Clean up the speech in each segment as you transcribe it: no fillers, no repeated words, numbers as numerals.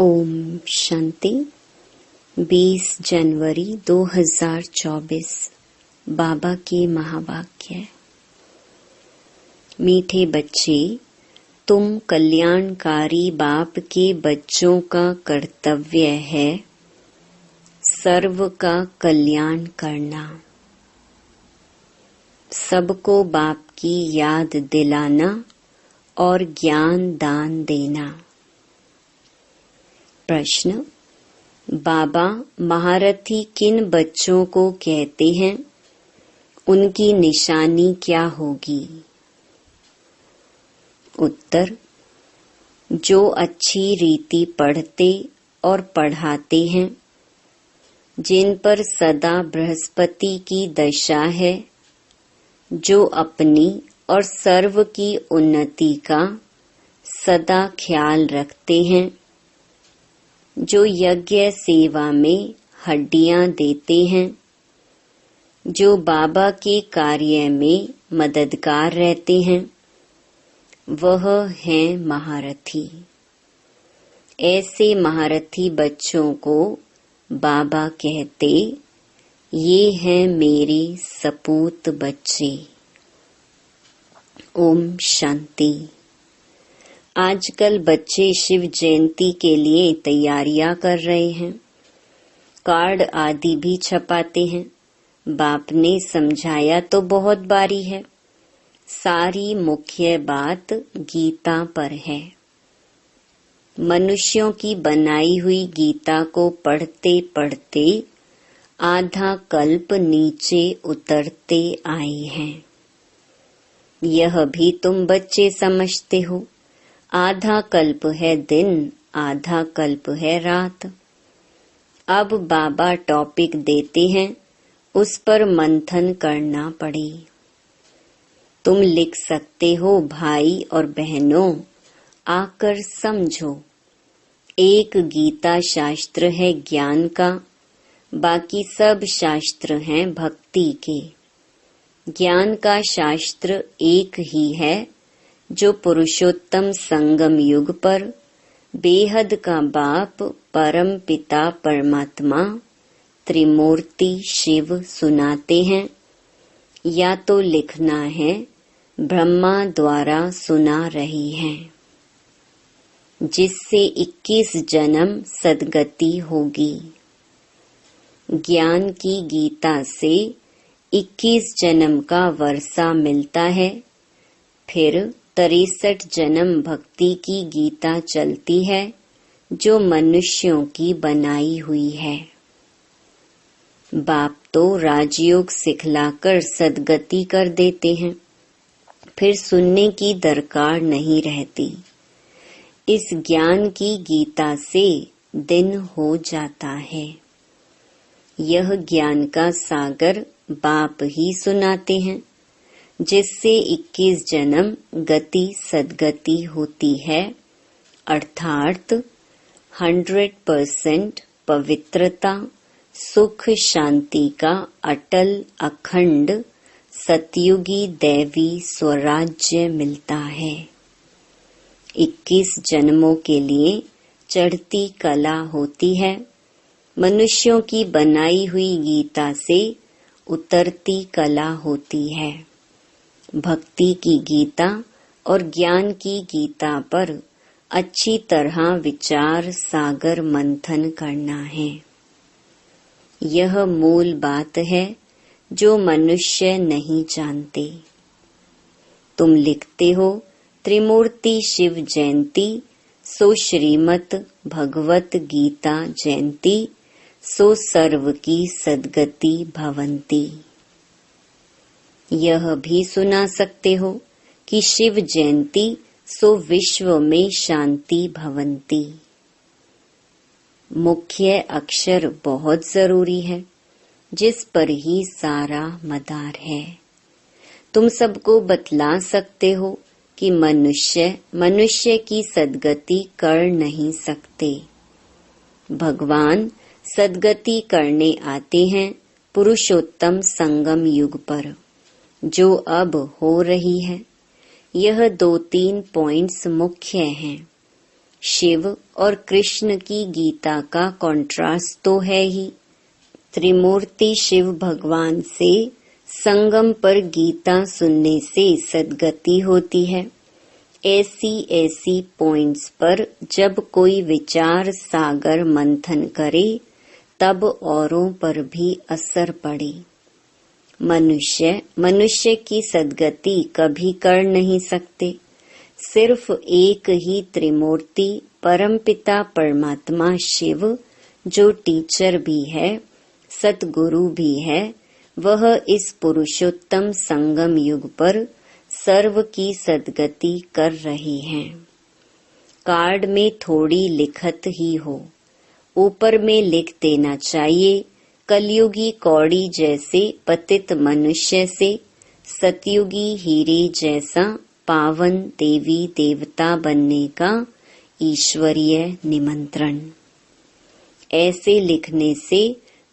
ओम शांति। 20 जनवरी 2024 बाबा के महावाक्य। मीठे बच्चे, तुम कल्याणकारी बाप के बच्चों का कर्तव्य है सर्व का कल्याण करना, सबको बाप की याद दिलाना और ज्ञान दान देना। प्रश्न: बाबा महारथी किन बच्चों को कहते हैं, उनकी निशानी क्या होगी? उत्तर: जो अच्छी रीति पढ़ते और पढ़ाते हैं, जिन पर सदा बृहस्पति की दशा है, जो अपनी और सर्व की उन्नति का सदा ख्याल रखते हैं, जो यज्ञ सेवा में हड्डियां देते हैं, जो बाबा के कार्य में मददगार रहते हैं, वह हैं महारथी। ऐसे महारथी बच्चों को बाबा कहते, ये हैं मेरे सपूत बच्चे। ओम शांति। आजकल बच्चे शिव जयंती के लिए तैयारियां कर रहे हैं, कार्ड आदि भी छपाते हैं। बाप ने समझाया तो बहुत बारी है, सारी मुख्य बात गीता पर है। मनुष्यों की बनाई हुई गीता को पढ़ते पढ़ते आधा कल्प नीचे उतरते आए हैं। यह भी तुम बच्चे समझते हो, आधा कल्प है दिन, आधा कल्प है रात। अब बाबा टॉपिक देते हैं, उस पर मंथन करना पड़े। तुम लिख सकते हो, भाई और बहनों आकर समझो। एक गीता शास्त्र है ज्ञान का, बाकी सब शास्त्र हैं भक्ति के। ज्ञान का शास्त्र एक ही है, जो पुरुषोत्तम संगम युग पर बेहद का बाप परम पिता परमात्मा त्रिमूर्ति शिव सुनाते हैं, या तो लिखना है ब्रह्मा द्वारा सुना रही हैं, जिससे 21 जन्म सद्गति होगी। ज्ञान की गीता से 21 जन्म का वर्षा मिलता है, फिर 63 जन्म भक्ति की गीता चलती है, जो मनुष्यों की बनाई हुई है। बाप तो राजयोग सिखलाकर सद्गति कर देते हैं, फिर सुनने की दरकार नहीं रहती। इस ज्ञान की गीता से दिन हो जाता है। यह ज्ञान का सागर बाप ही सुनाते हैं, जिससे 21 जन्म गति सद्गति होती है, अर्थात 100% पवित्रता सुख शांति का अटल अखंड सतयुगी दैवी स्वराज्य मिलता है। 21 जन्मों के लिए चढ़ती कला होती है। मनुष्यों की बनाई हुई गीता से उतरती कला होती है। भक्ति की गीता और ज्ञान की गीता पर अच्छी तरह विचार सागर मंथन करना है। यह मूल बात है, जो मनुष्य नहीं जानते। तुम लिखते हो, त्रिमूर्ति शिव जयंती, सो श्रीमत भगवत गीता जयंती, सो सर्व की सद्गति भवंती। यह भी सुना सकते हो कि शिव जयंती सो विश्व में शांति भवंती। मुख्य अक्षर बहुत जरूरी है, जिस पर ही सारा मदार है। तुम सबको बतला सकते हो कि मनुष्य की सद्गति कर नहीं सकते। भगवान सद्गति करने आते हैं पुरुषोत्तम संगम युग पर, जो अब हो रही है। यह 2-3 पॉइंट्स मुख्य हैं। शिव और कृष्ण की गीता का कॉन्ट्रास्ट तो है ही। त्रिमूर्ति शिव भगवान से संगम पर गीता सुनने से सद्गति होती है। ऐसी पॉइंट्स पर जब कोई विचार सागर मंथन करे तब औरों पर भी असर पड़े। मनुष्य की सद्गति कभी कर नहीं सकते। सिर्फ एक ही त्रिमूर्ति परमपिता परमात्मा शिव, जो टीचर भी है, सतगुरु भी है, वह इस पुरुषोत्तम संगम युग पर सर्व की सद्गति कर रहे हैं। कार्ड में थोड़ी लिखत ही हो, ऊपर में लिख देना चाहिए, कलयुगी कौड़ी जैसे पतित मनुष्य से सतयुगी हीरे जैसा पावन देवी देवता बनने का ईश्वरीय निमंत्रण। ऐसे लिखने से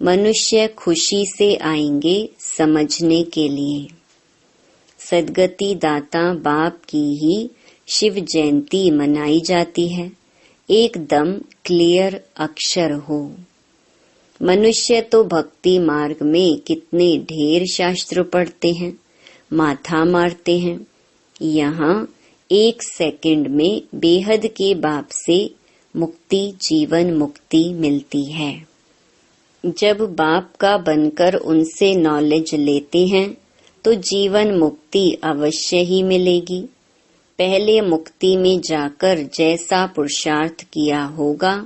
मनुष्य खुशी से आएंगे समझने के लिए। सद्गति दाता बाप की ही शिव जयंती मनाई जाती है, एकदम क्लियर अक्षर हो। मनुष्य तो भक्ति मार्ग में कितने ढेर शास्त्र पढ़ते हैं, माथा मारते हैं। यहाँ 1 सेकंड में बेहद के बाप से मुक्ति, जीवन मुक्ति मिलती है। जब बाप का बनकर उनसे नॉलेज लेते हैं तो जीवन मुक्ति अवश्य ही मिलेगी। पहले मुक्ति में जाकर जैसा पुरुषार्थ किया होगा,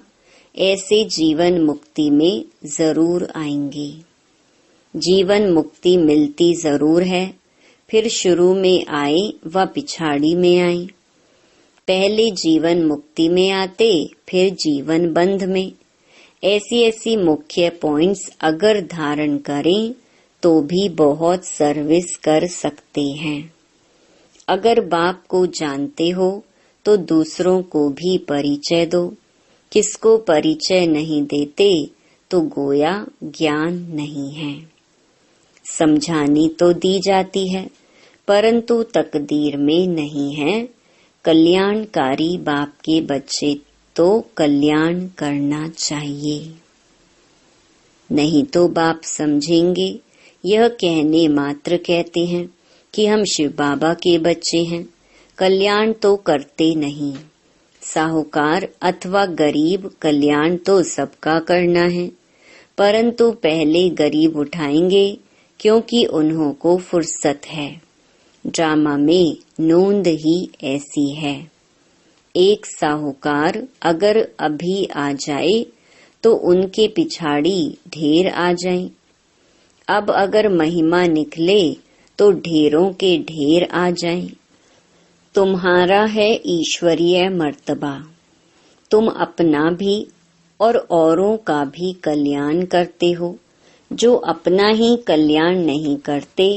ऐसे जीवन मुक्ति में जरूर आएंगे। जीवन मुक्ति मिलती जरूर है, फिर शुरू में आए व पिछाड़ी में आए। पहले जीवन मुक्ति में आते, फिर जीवन बंध में। ऐसी मुख्य पॉइंट्स अगर धारण करें तो भी बहुत सर्विस कर सकते हैं। अगर बाप को जानते हो तो दूसरों को भी परिचय दो। किसको परिचय नहीं देते तो गोया ज्ञान नहीं है। समझानी तो दी जाती है, परंतु तकदीर में नहीं है। कल्याणकारी बाप के बच्चे तो कल्याण करना चाहिए, नहीं तो बाप समझेंगे यह कहने मात्र कहते हैं कि हम शिव बाबा के बच्चे हैं, कल्याण तो करते नहीं। साहूकार अथवा गरीब कल्याण तो सबका करना है, परंतु पहले गरीब उठाएंगे क्योंकि उन्हों को फुर्सत है। ड्रामा में नोंद ही ऐसी है। एक साहूकार अगर अभी आ जाए तो उनके पिछाड़ी ढेर आ जाएं। अब अगर महिमा निकले तो ढेरों के ढेर आ जाएं। तुम्हारा है ईश्वरीय मर्तबा, तुम अपना भी और औरों का भी कल्याण करते हो। जो अपना ही कल्याण नहीं करते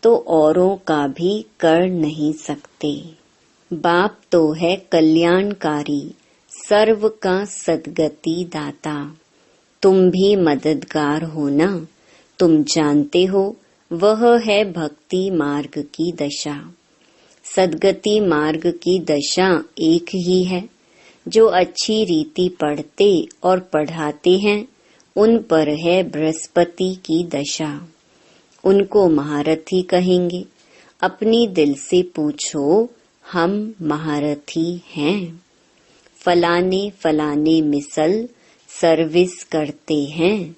तो औरों का भी कर नहीं सकते। बाप तो है कल्याणकारी, सर्व का सद्गति दाता। तुम भी मददगार हो ना, तुम जानते हो वह है भक्ति मार्ग की दशा। सद्गति मार्ग की दशा एक ही है। जो अच्छी रीति पढ़ते और पढ़ाते हैं उन पर है बृहस्पति की दशा। उनको महारथी कहेंगे। अपनी दिल से पूछो, हम महारथी हैं। फलाने फलाने मिसल सर्विस करते हैं।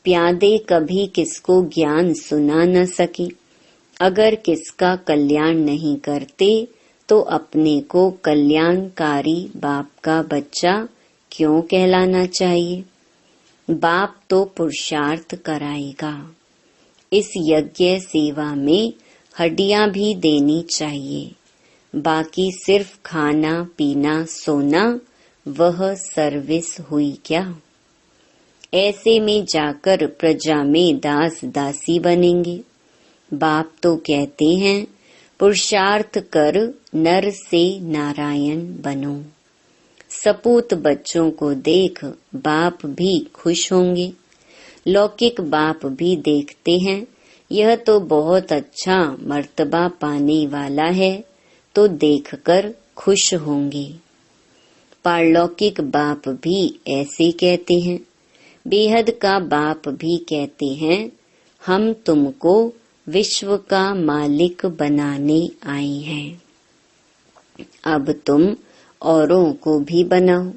प्यादे कभी किसको ज्ञान सुना न सके। अगर किसका कल्याण नहीं करते तो अपने को कल्याणकारी बाप का बच्चा क्यों कहलाना चाहिए। बाप तो पुरुषार्थ कराएगा। इस यज्ञ सेवा में हड्डियां भी देनी चाहिए। बाकी सिर्फ खाना पीना सोना, वह सर्विस हुई क्या। ऐसे में जाकर प्रजा में दास दासी बनेंगे। बाप तो कहते हैं पुरुषार्थ कर नर से नारायण बनो। सपूत बच्चों को देख बाप भी खुश होंगे। लौकिक बाप भी देखते हैं यह तो बहुत अच्छा मर्तबा पाने वाला है, तो देखकर खुश होंगे। पारलौकिक बाप भी ऐसे कहते हैं, बेहद का बाप भी कहते हैं, हम तुमको विश्व का मालिक बनाने आए हैं। अब तुम औरों को भी बनाओ।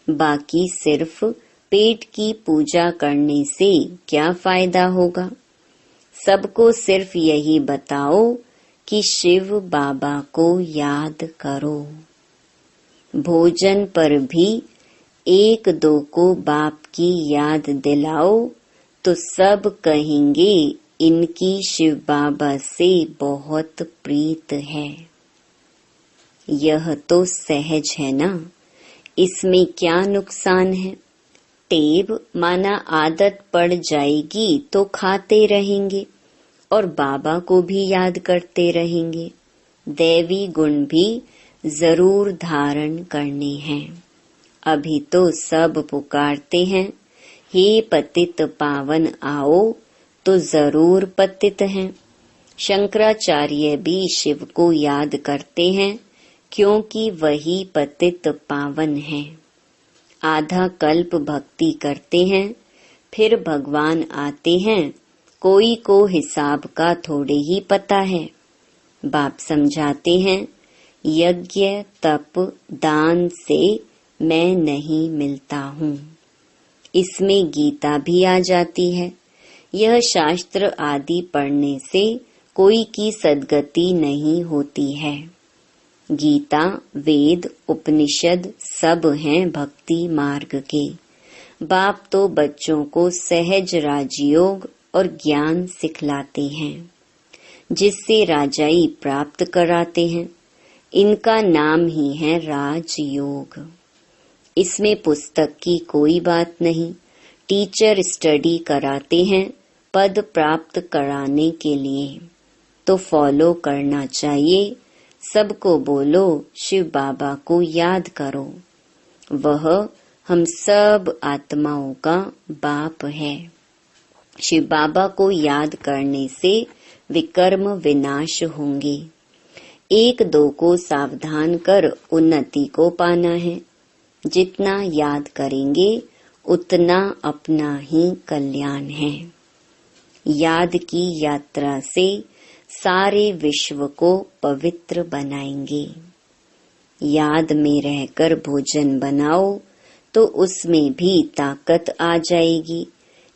बाकी सिर्फ पेट की पूजा करने से क्या फायदा होगा। सबको सिर्फ यही बताओ कि शिव बाबा को याद करो। भोजन पर भी एक दो को बाप की याद दिलाओ तो सब कहेंगे इनकी शिव बाबा से बहुत प्रीत है। यह तो सहज है ना, इसमें क्या नुकसान है। टेव माना आदत पड़ जाएगी तो खाते रहेंगे और बाबा को भी याद करते रहेंगे। दैवी गुण भी जरूर धारण करने हैं। अभी तो सब पुकारते हैं, हे पतित पावन आओ, तो जरूर पतित हैं। शंकराचार्य भी शिव को याद करते हैं, क्योंकि वही पतित पावन है। आधा कल्प भक्ति करते हैं, फिर भगवान आते हैं। कोई को हिसाब का थोड़े ही पता है। बाप समझाते हैं, यज्ञ तप दान से मैं नहीं मिलता हूँ। इसमें गीता भी आ जाती है। यह शास्त्र आदि पढ़ने से कोई की सद्गति नहीं होती है। गीता, वेद, उपनिषद सब हैं भक्ति मार्ग के। बाप तो बच्चों को सहज राजयोग और ज्ञान सिखलाते हैं, जिससे राजाई प्राप्त कराते हैं। इनका नाम ही है राजयोग। इसमें पुस्तक की कोई बात नहीं। टीचर स्टडी कराते हैं पद प्राप्त कराने के लिए, तो फॉलो करना चाहिए। सबको बोलो शिव बाबा को याद करो, वह हम सब आत्माओं का बाप है। शिव बाबा को याद करने से विकर्म विनाश होंगे। एक दो को सावधान कर उन्नति को पाना है। जितना याद करेंगे उतना अपना ही कल्याण है। याद की यात्रा से सारे विश्व को पवित्र बनाएंगे। याद में रहकर भोजन बनाओ तो उसमें भी ताकत आ जाएगी।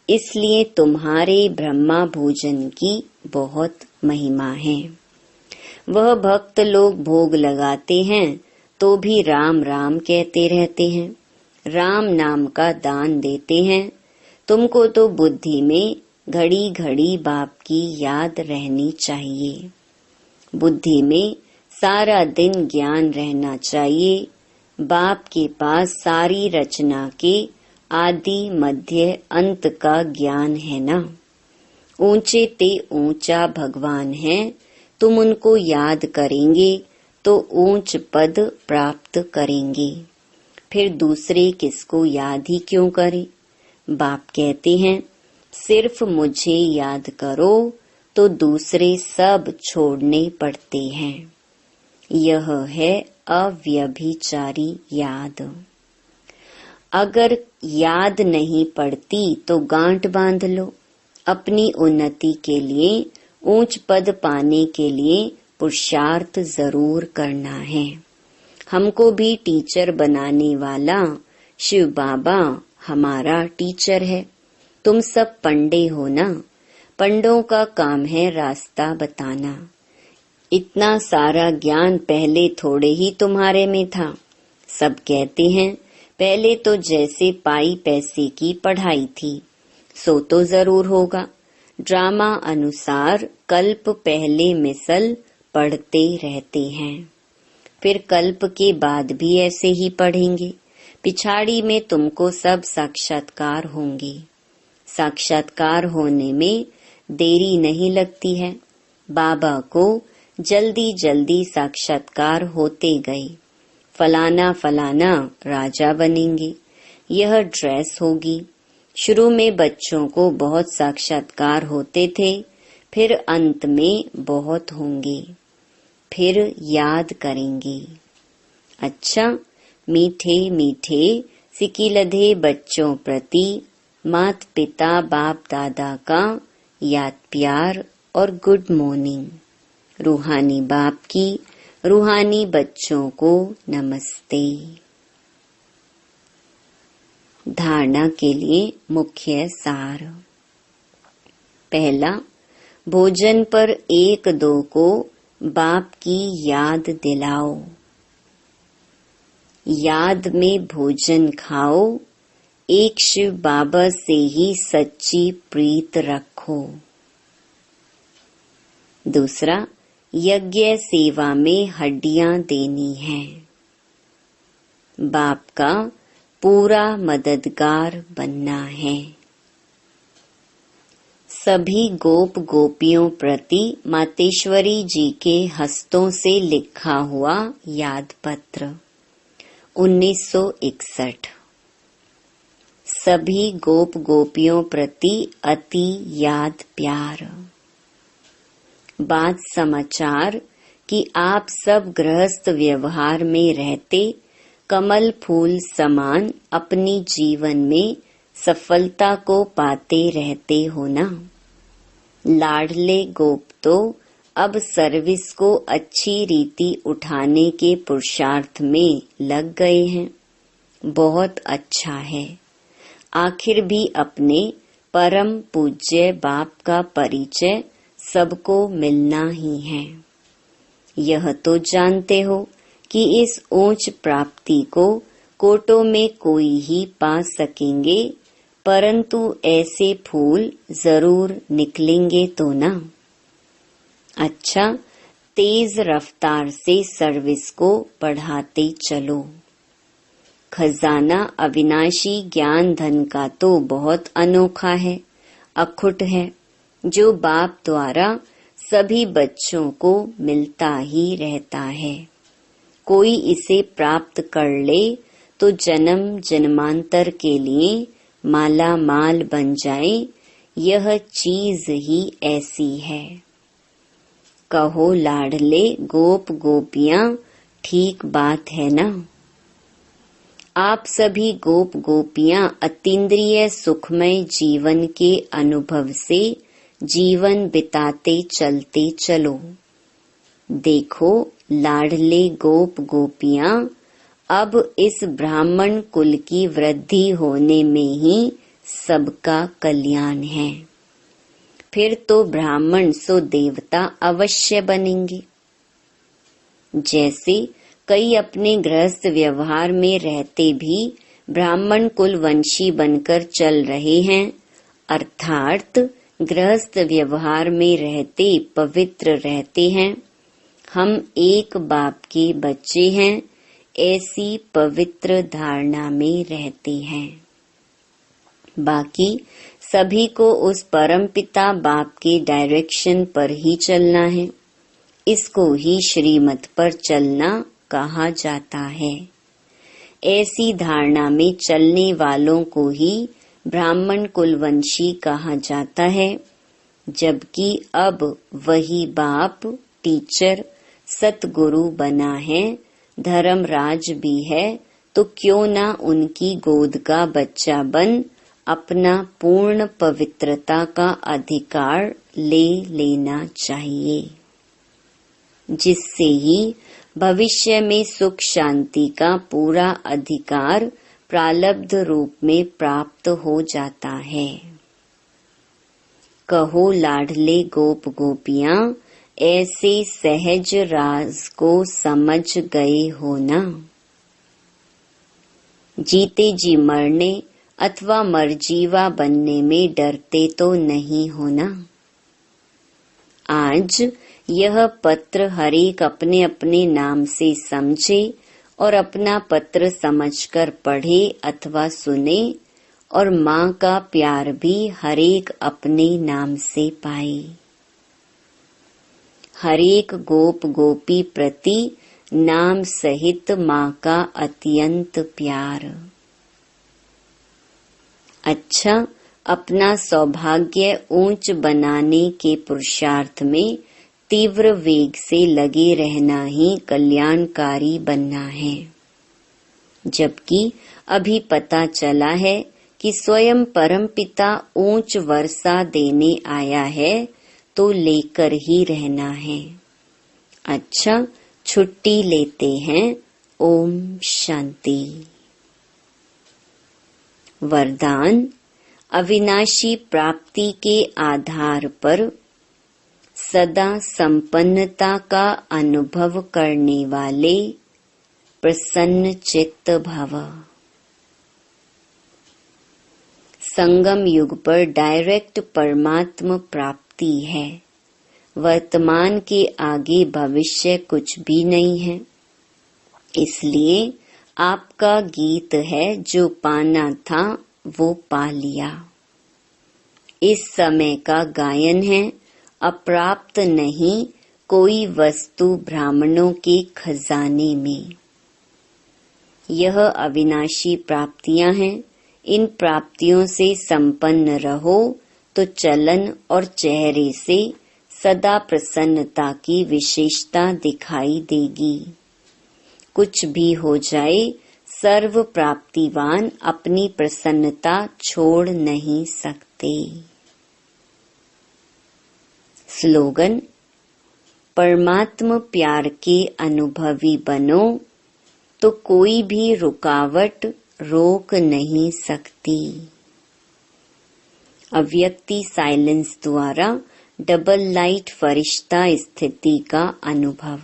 इसलिए तुम्हारे ब्रह्मा भोजन की बहुत महिमा है। वह भक्त लोग भोग लगाते हैं तो भी राम राम कहते रहते हैं, राम नाम का दान देते हैं। तुमको तो बुद्धि में घड़ी घड़ी बाप की याद रहनी चाहिए। बुद्धि में सारा दिन ज्ञान रहना चाहिए। बाप के पास सारी रचना के आदि मध्य अंत का ज्ञान है ना। ऊंचे ते ऊंचा भगवान है। तुम उनको याद करेंगे तो ऊंच पद प्राप्त करेंगे। फिर दूसरे किसको याद ही क्यों करें। बाप कहते हैं, सिर्फ मुझे याद करो तो दूसरे सब छोड़ने पड़ते हैं। यह है अव्यभिचारी याद। अगर याद नहीं पड़ती तो गांठ बांध लो। अपनी उन्नति के लिए, ऊंच पद पाने के लिए पुरुषार्थ जरूर करना है। हमको भी टीचर बनाने वाला शिव बाबा हमारा टीचर है। तुम सब पंडे हो ना। पंडों का काम है रास्ता बताना। इतना सारा ज्ञान पहले थोड़े ही तुम्हारे में था। सब कहते हैं, पहले तो जैसे पाई पैसे की पढ़ाई थी, सो तो जरूर होगा। ड्रामा अनुसार कल्प पहले मिसल पढ़ते रहते हैं, फिर कल्प के बाद भी ऐसे ही पढ़ेंगे। पिछाड़ी में तुमको सब साक्षात्कार होंगे। साक्षात्कार होने में देरी नहीं लगती है। बाबा को जल्दी जल्दी साक्षात्कार होते गए। फलाना फलाना राजा बनेंगे, यह ड्रेस होगी। शुरू में बच्चों को बहुत साक्षात्कार होते थे, फिर अंत में बहुत होंगे। फिर याद करेंगे, अच्छा मीठे मीठे सिकिलधे बच्चों प्रति मात पिता बाप दादा का याद प्यार और गुड मॉर्निंग। रूहानी बाप की रूहानी बच्चों को नमस्ते। धारणा के लिए मुख्य सार। पहला, भोजन पर 1-2 को बाप की याद दिलाओ। याद में भोजन खाओ। एक शिव बाबा से ही सच्ची प्रीत रखो। दूसरा, यज्ञ सेवा में हड्डियां देनी है। बाप का पूरा मददगार बनना है। सभी गोप गोपियों प्रति मातेश्वरी जी के हस्तों से लिखा हुआ याद पत्र 1961। सभी गोप गोपियों प्रति अति याद प्यार। बात समाचार कि आप सब गृहस्थ व्यवहार में रहते कमल फूल समान अपनी जीवन में सफलता को पाते रहते हो ना। लाडले गोप तो अब सर्विस को अच्छी रीति उठाने के पुरुषार्थ में लग गए हैं। बहुत अच्छा है। आखिर भी अपने परम पूज्य बाप का परिचय सबको मिलना ही है। यह तो जानते हो कि इस ऊंच प्राप्ति को कोटों में कोई ही पा सकेंगे, परंतु ऐसे फूल जरूर निकलेंगे तो ना। अच्छा, तेज रफ्तार से सर्विस को बढ़ाते चलो। खजाना अविनाशी ज्ञान धन का तो बहुत अनोखा है, अखुट है, जो बाप द्वारा सभी बच्चों को मिलता ही रहता है। कोई इसे प्राप्त कर ले तो जन्म जन्मांतर के लिए माला माल बन जाए। यह चीज ही ऐसी है। कहो लाडले गोप गोपियां, ठीक बात है ना। आप सभी गोप गोपियां अतीन्द्रिय सुखमय जीवन के अनुभव से जीवन बिताते चलते चलो। देखो लाडले गोप गोपियां, अब इस ब्राह्मण कुल की वृद्धि होने में ही सबका कल्याण है। फिर तो ब्राह्मण सो देवता अवश्य बनेंगे। जैसे कई अपने गृहस्थ व्यवहार में रहते भी ब्राह्मण कुल वंशी बनकर चल रहे हैं, अर्थात गृहस्थ व्यवहार में रहते पवित्र रहते हैं। हम एक बाप के बच्चे हैं, ऐसी पवित्र धारणा में रहते हैं। बाकी सभी को उस परमपिता बाप के डायरेक्शन पर ही चलना है। इसको ही श्रीमत पर चलना कहा जाता है। ऐसी धारणा में चलने वालों को ही ब्राह्मण कुलवंशी कहा जाता है, जबकि अब वही बाप टीचर सतगुरु बना है, धर्मराज भी है, तो क्यों ना उनकी गोद का बच्चा बन अपना पूर्ण पवित्रता का अधिकार ले लेना चाहिए, जिससे ही भविष्य में सुख शांति का पूरा अधिकार प्रालब्ध रूप में प्राप्त हो जाता है। कहो लाडले गोप गोपियां, ऐसे सहज राज को समझ गए हो ना। जीते जी मरने अथवा मरजीवा बनने में डरते तो नहीं हो ना। आज यह पत्र हरेक अपने अपने नाम से समझे और अपना पत्र समझकर पढ़े अथवा सुने, और माँ का प्यार भी हरेक अपने नाम से पाए। हरेक गोप गोपी प्रति नाम सहित माँ का अत्यंत प्यार। अच्छा, अपना सौभाग्य ऊंच बनाने के पुरुषार्थ में तीव्र वेग से लगे रहना ही कल्याणकारी बनना है। जबकि अभी पता चला है कि स्वयं परमपिता ऊंच वर्षा देने आया है तो लेकर ही रहना है। अच्छा, छुट्टी लेते हैं। ओम शांति। वरदान। अविनाशी प्राप्ति के आधार पर सदा संपन्नता का अनुभव करने वाले प्रसन्न चित्त भव। संगम युग पर डायरेक्ट परमात्म प्राप्ति है। वर्तमान के आगे भविष्य कुछ भी नहीं है। इसलिए आपका गीत है, जो पाना था वो पा लिया। इस समय का गायन है, अप्राप्त नहीं कोई वस्तु ब्राह्मणों के खजाने में। यह अविनाशी प्राप्तियां हैं। इन प्राप्तियों से संपन्न रहो तो चलन और चेहरे से सदा प्रसन्नता की विशेषता दिखाई देगी। कुछ भी हो जाए, सर्व प्राप्तिवान अपनी प्रसन्नता छोड़ नहीं सकते। स्लोगन। परमात्म प्यार के अनुभवी बनो तो कोई भी रुकावट रोक नहीं सकती। अव्यक्ति साइलेंस द्वारा डबल लाइट फरिश्ता स्थिति का अनुभव।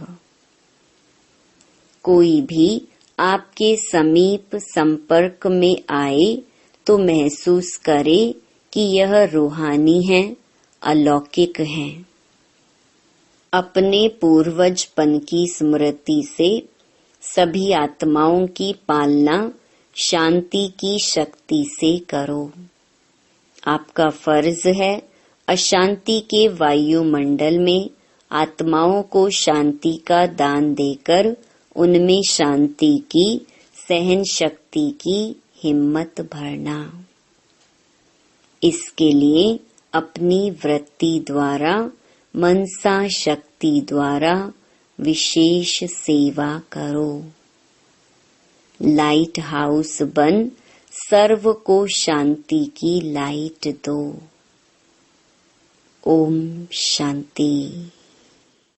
कोई भी आपके समीप संपर्क में आए तो महसूस करे कि यह रूहानी है, अलौकिक है। अपने पूर्वजपन की स्मृति से सभी आत्माओं की पालना शांति की शक्ति से करो। आपका फर्ज है अशांति के वायुमंडल में आत्माओं को शांति का दान देकर उनमें शांति की, सहन शक्ति की हिम्मत भरना। इसके लिए अपनी वृत्ति द्वारा, मनसा शक्ति द्वारा विशेष सेवा करो। लाइट हाउस बन सर्व को शांति की लाइट दो। ओम शांति।